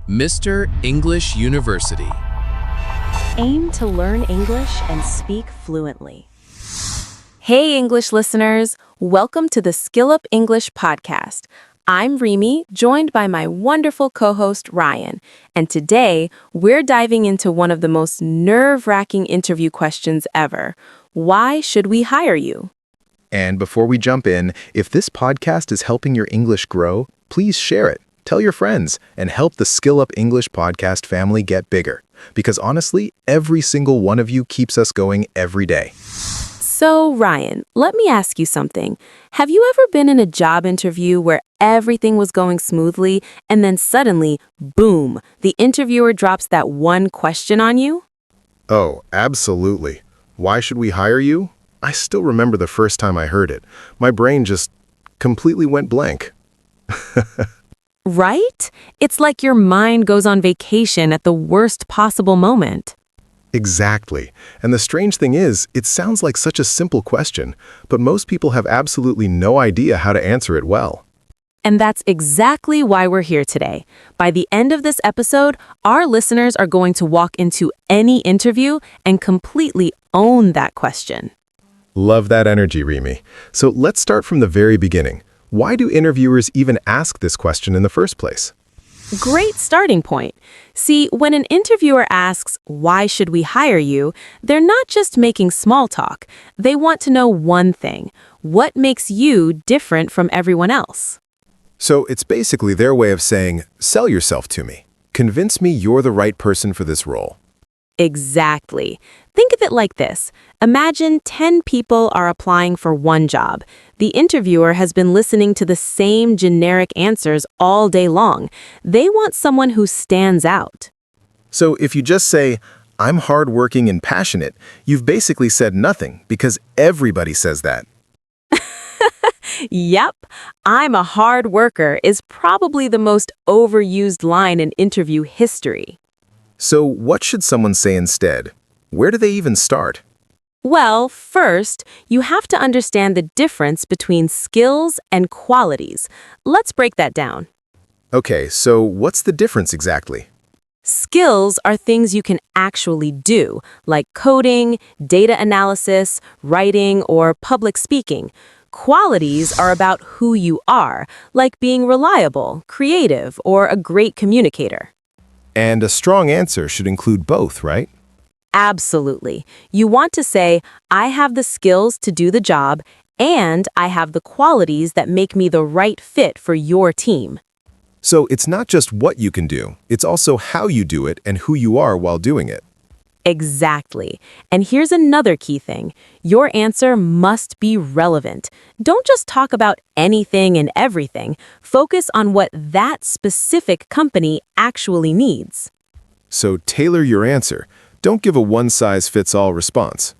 Mr. English University. Aim to learn English and speak fluently. Hey, English listeners. Welcome to the SkillUp English Podcast. I'm Remy, joined by my wonderful co-host Ryan. And today, we're diving into one of the most nerve-wracking interview questions ever. Why should we hire you? And before we jump in, if this podcast is helping your English grow, please share it. Tell your friends and help the SkillUp English Podcast family get bigger. Because honestly, every single one of you keeps us going every day. So, Ryan, let me ask you something. Have you ever been in a job interview where everything was going smoothly and then suddenly, boom, the interviewer drops that one question on you? Oh, absolutely. Why should we hire you? I still remember the first time I heard it. My brain just completely went blank. Right? It's like your mind goes on vacation at the worst possible moment. Exactly. And the strange thing is, it sounds like such a simple question, but most people have absolutely no idea how to answer it well. And that's exactly why we're here today. By the end of this episode, our listeners are going to walk into any interview and completely own that question. Love that energy, Remy. So let's start from the very beginning. Why do interviewers even ask this question in the first place? Great starting point. See, when an interviewer asks, "Why should we hire you?" they're not just making small talk. They want to know one thing. What makes you different from everyone else? So it's basically their way of saying, sell yourself to me. Convince me you're the right person for this role. Exactly. Think of it like this. Imagine 10 people are applying for one job. The interviewer has been listening to the same generic answers all day long. They want someone who stands out. So if you just say, I'm hardworking and passionate, you've basically said nothing because everybody says that. Yep, "I'm a hard worker" is probably the most overused line in interview history. So what should someone say instead? Where do they even start? Well, first, you have to understand the difference between skills and qualities. Let's break that down. Okay, so what's the difference exactly? Skills are things you can actually do, like coding, data analysis, writing, or public speaking. Qualities are about who you are, like being reliable, creative, or a great communicator. And a strong answer should include both, right? Absolutely. You want to say, "I have the skills to do the job, and I have the qualities that make me the right fit for your team." So it's not just what you can do, it's also how you do it and who you are while doing it. Exactly. And here's another key thing. Your answer must be relevant. Don't just talk about anything and everything. Focus on what that specific company actually needs. So tailor your answer. Don't give a one-size-fits-all response.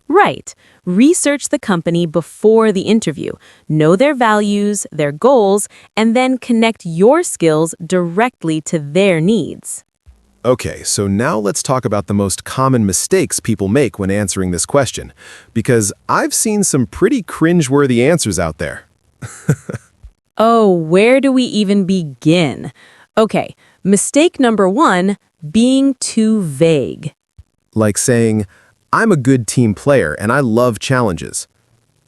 Right. Research the company before the interview. Know their values, their goals, and then connect your skills directly to their needs. Okay, so now let's talk about the most common mistakes people make when answering this question, because I've seen some pretty cringe-worthy answers out there. Oh, where do we even begin? Okay, mistake number one, being too vague. Like saying, I'm a good team player and I love challenges.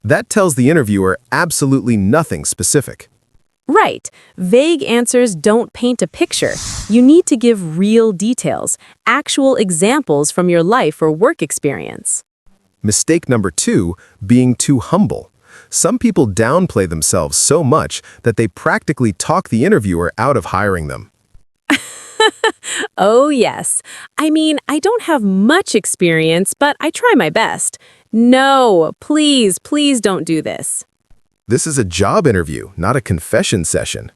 That tells the interviewer absolutely nothing specific. Right. Vague answers don't paint a picture. You need to give real details, actual examples from your life or work experience. Mistake number two, being too humble. Some people downplay themselves so much that they practically talk the interviewer out of hiring them. Oh, yes. I mean, I don't have much experience, but I try my best. No, please don't do this. This is a job interview, not a confession session.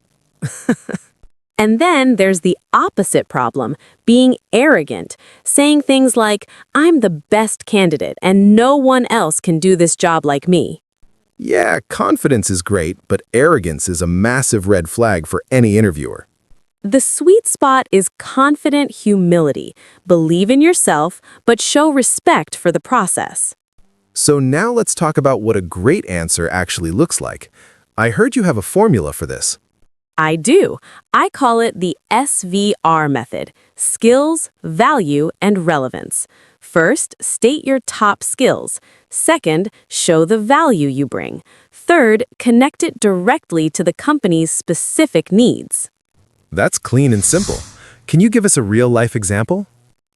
And then there's the opposite problem, being arrogant, saying things like, "I'm the best candidate and no one else can do this job like me." Yeah, confidence is great, but arrogance is a massive red flag for any interviewer. The sweet spot is confident humility. Believe in yourself, but show respect for the process. So now let's talk about what a great answer actually looks like. I heard you have a formula for this. I do. I call it the SVR method: skills, value, and relevance. First, state your top skills. Second, show the value you bring. Third, connect it directly to the company's specific needs. That's clean and simple. Can you give us a real-life example?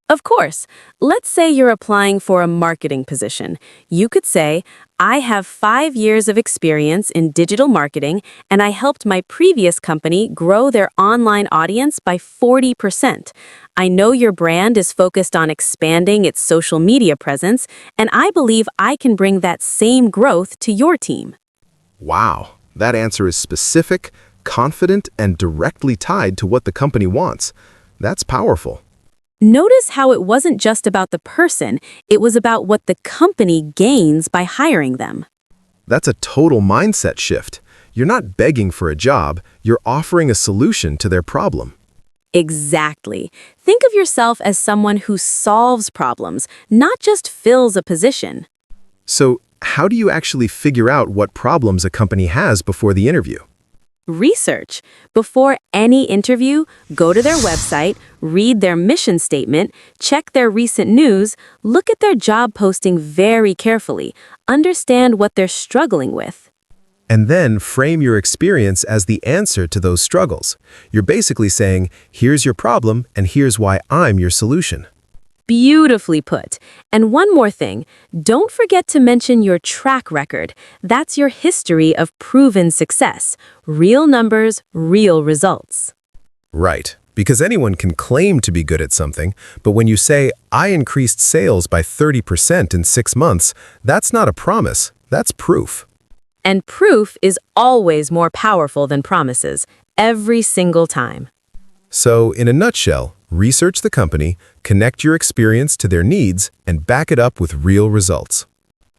Of course. Let's say you're applying for a marketing position. You could say, I have 5 years of experience in digital marketing, and I helped my previous company grow their online audience by 40%. I know your brand is focused on expanding its social media presence, and I believe I can bring that same growth to your team. Wow, that answer is specific, confident, and directly tied to what the company wants. That's powerful. Notice how it wasn't just about the person, it was about what the company gains by hiring them. That's a total mindset shift. You're not begging for a job, you're offering a solution to their problem. Exactly. Think of yourself as someone who solves problems, not just fills a position. So, how do you actually figure out what problems a company has before the interview? Research. Before any interview, go to their website, read their mission statement, check their recent news, look at their job posting very carefully, understand what they're struggling with. And then frame your experience as the answer to those struggles. You're basically saying, here's your problem and here's why I'm your solution. Beautifully put. And one more thing, don't forget to mention your track record. That's your history of proven success. Real numbers, real results. Right, because anyone can claim to be good at something, but when you say, I increased sales by 30% in 6 months, that's not a promise, that's proof. And proof is always more powerful than promises, every single time. So, in a nutshell, research the company, connect your experience to their needs, and back it up with real results.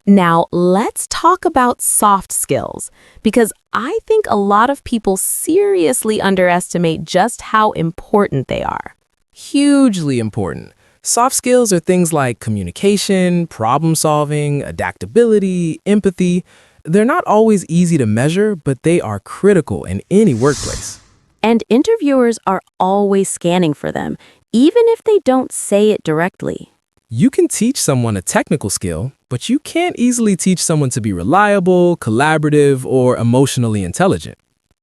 Now, let's talk about soft skills, because I think a lot of people seriously underestimate just how important they are. Hugely important. Soft skills are things like communication, problem solving, adaptability, empathy. They're not always easy to measure, but they are critical in any workplace. And interviewers are always scanning for them, even if they don't say it directly. You can teach someone a technical skill, but you can't easily teach someone to be reliable, collaborative, or emotionally intelligent.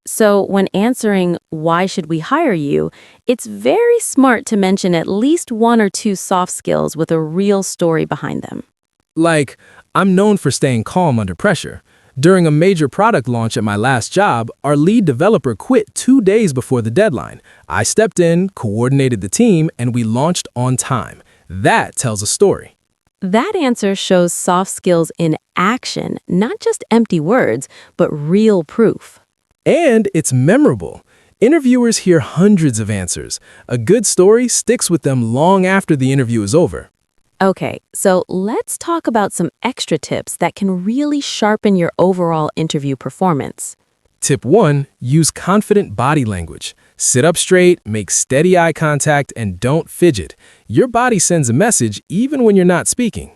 So when answering, why should we hire you, it's very smart to mention at least 1 or 2 soft skills with a real story behind them. Like, I'm known for staying calm under pressure. During a major product launch at my last job, our lead developer quit 2 days before the deadline. I stepped in, coordinated the team, and we launched on time. That tells a story. That answer shows soft skills in action, not just empty words, but real proof. And it's memorable. Interviewers hear hundreds of answers. A good story sticks with them long after the interview is over. Okay, so let's talk about some extra tips that can really sharpen your overall interview performance. Tip 1, use confident body language. Sit up straight, make steady eye contact, and don't fidget. Your body sends a message even when you're not speaking.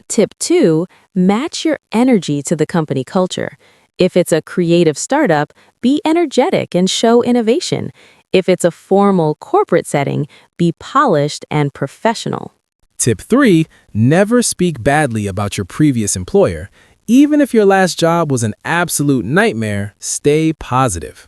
Tip 2, match your energy to the company culture. If it's a creative startup, be energetic and show innovation. If it's a formal corporate setting, be polished and professional. Tip 3, never speak badly about your previous employer. Even if your last job was an absolute nightmare, stay positive.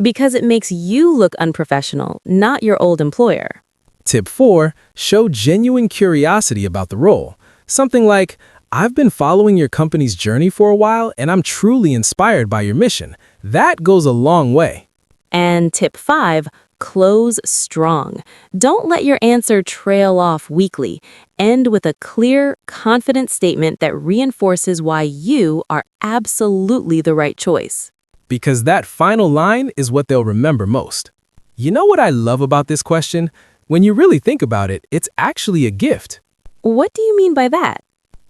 Because it makes you look unprofessional, not your old employer. Tip 4, show genuine curiosity about the role. Something like, I've been following your company's journey for a while and I'm truly inspired by your mission. That goes a long way. And tip 5, close strong. Don't let your answer trail off weakly. End with a clear, confident statement that reinforces why you are absolutely the right choice. Because that final line is what they'll remember most. You know what I love about this question? When you really think about it, it's actually a gift. What do you mean by that?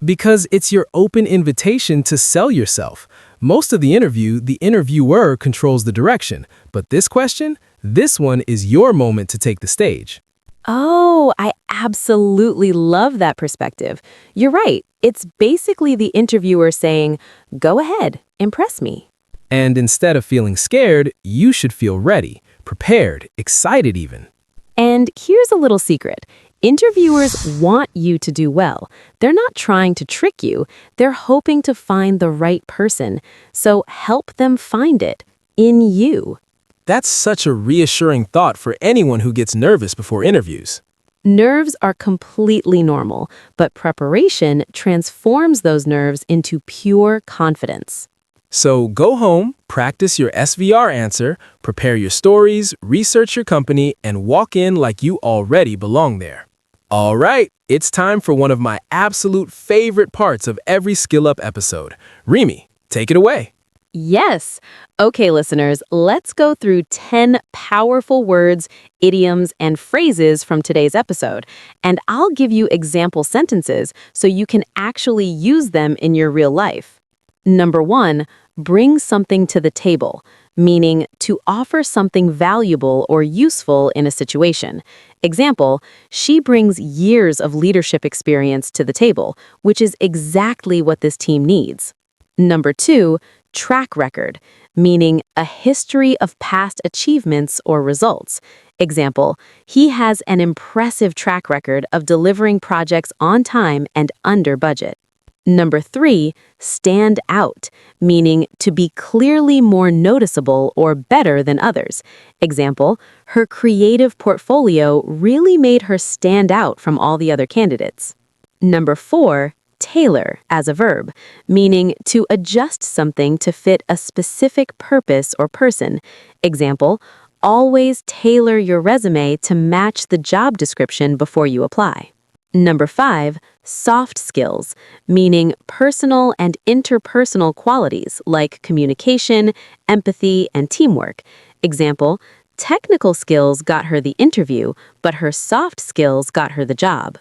Because it's your open invitation to sell yourself. Most of the interview, the interviewer controls the direction. But this question, this one is your moment to take the stage. Oh, I absolutely love that perspective. You're right. It's basically the interviewer saying, go ahead, impress me. And instead of feeling scared, you should feel ready, prepared, excited even. And here's a little secret. Interviewers want you to do well. They're not trying to trick you. They're hoping to find the right person. So help them find it in you. That's such a reassuring thought for anyone who gets nervous before interviews. Nerves are completely normal, but preparation transforms those nerves into pure confidence. So go home, practice your SVR answer, prepare your stories, research your company, and walk in like you already belong there. All right, it's time for one of my absolute favorite parts of every SkillUp episode. Rimi, take it away. Yes. Okay, listeners, let's go through 10 powerful words, idioms, and phrases from today's episode. And I'll give you example sentences so you can actually use them in your real life. Number 1, bring something to the table, meaning to offer something valuable or useful in a situation. Example, she brings years of leadership experience to the table, which is exactly what this team needs. Number 2, track record, meaning a history of past achievements or results. Example, he has an impressive track record of delivering projects on time and under budget. Number 3, stand out, meaning to be clearly more noticeable or better than others. Example, her creative portfolio really made her stand out from all the other candidates. Number 4, tailor as a verb, meaning to adjust something to fit a specific purpose or person. Example, always tailor your resume to match the job description before you apply. Number 5, soft skills, meaning personal and interpersonal qualities like communication, empathy, and teamwork. Example, technical skills got her the interview, but her soft skills got her the job.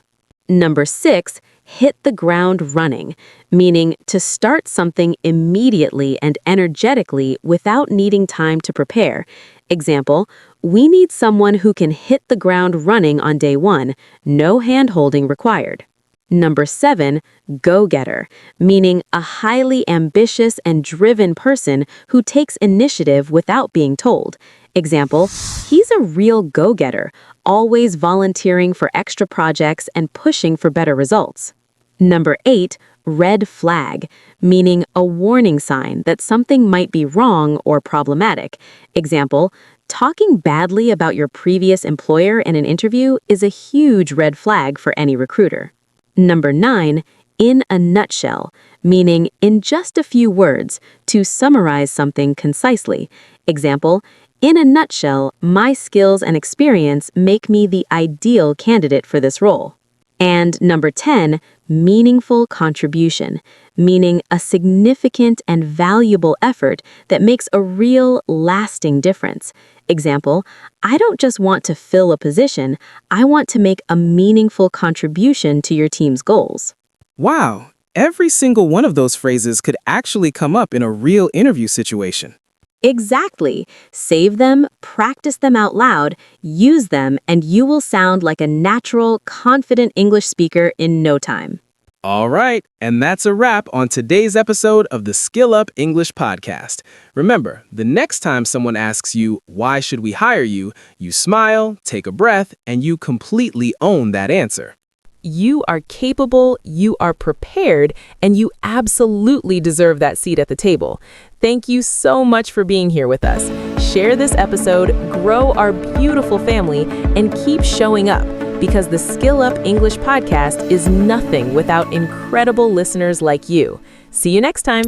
Number 6, hit the ground running, meaning to start something immediately and energetically without needing time to prepare. Example, we need someone who can hit the ground running on day 1, no hand-holding required. Number 7, go-getter, meaning a highly ambitious and driven person who takes initiative without being told. Example, he's a real go-getter, always volunteering for extra projects and pushing for better results. Number 8, red flag, meaning a warning sign that something might be wrong or problematic. Example, talking badly about your previous employer in an interview is a huge red flag for any recruiter. Number 9, in a nutshell, meaning in just a few words, to summarize something concisely. Example, in a nutshell, my skills and experience make me the ideal candidate for this role. And number 10, meaningful contribution, meaning a significant and valuable effort that makes a real, lasting difference. Example, I don't just want to fill a position, I want to make a meaningful contribution to your team's goals. Wow, every single one of those phrases could actually come up in a real interview situation. Exactly. Save them, practice them out loud, use them, and you will sound like a natural, confident English speaker in no time. All right, and that's a wrap on today's episode of the SkillUp English Podcast. Remember, the next time someone asks you, why should we hire you, you smile, take a breath, and you completely own that answer. You are capable, you are prepared, and you absolutely deserve that seat at the table. Thank you so much for being here with us. Share this episode, grow our beautiful family, and keep showing up, because the SkillUp English Podcast is nothing without incredible listeners like you. See you next time.